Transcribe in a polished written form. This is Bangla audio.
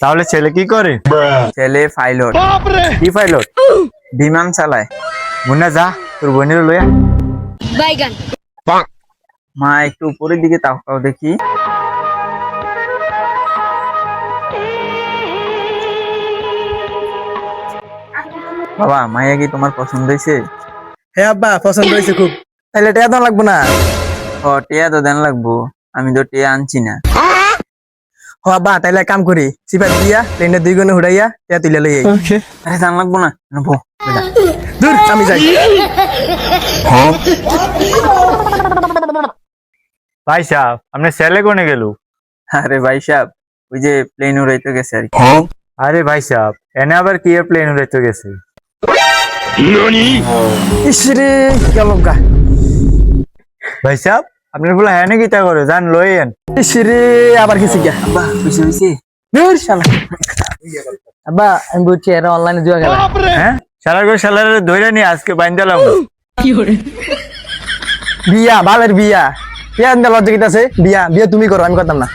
তাহলে ছেলে কি করে? ছেলে পাইলট। কি পাইলট? বিমান চালায়। মুন্না যা তোর বোনের লইয়া। বাইগান। মা একটু উপরের দিকে তাকাও দেখি। বাবা, মাইয়া কি তোমার পছন্দ হয়েছে? হ্যাঁ আব্বা পছন্দ হয়েছে খুব। তাহলে এটা এত লাগবো না? টিয়া তো দেন লাগবো, আমি তো টিয়া আনছি না। হ আব্বা তাইলে এক কাম করি, সিপাত দিয়া প্লেনে 2 গুণে উড়াইয়া টিয়া তুলে লই আই। আরে দান লাগবো না, নেবো। দূর আমি যাই। ভাই সাহেব আপনার ছেলে কোনে গেল? আরে ভাই সাহেব, ওই যে প্লেন উড়াইতে গেছে আর কি। আরে ভাই সাহেব এনে আবার কি প্লেন উড়াইতে গেছে? ইসরে গেল গা। ভাই সাহেব আপনার বলে হ্যাঁ নাকি তা করে যান লইয়েন। ইসরে আবার কিছু গা। আব্বা বুঝে বুঝে। দূর শালা। আব্বা আমি বুঝছি এরা অনলাইনে জুয়া খেলা। হ্যাঁ শালার করে শালার ধরে নিয়ে আজকে বাইন্দালাম। বিয়া বালের বিয়া। বিয়া লজ্জা কিতাছে বিয়া বিয়া তুমি করো আমি করতাম না।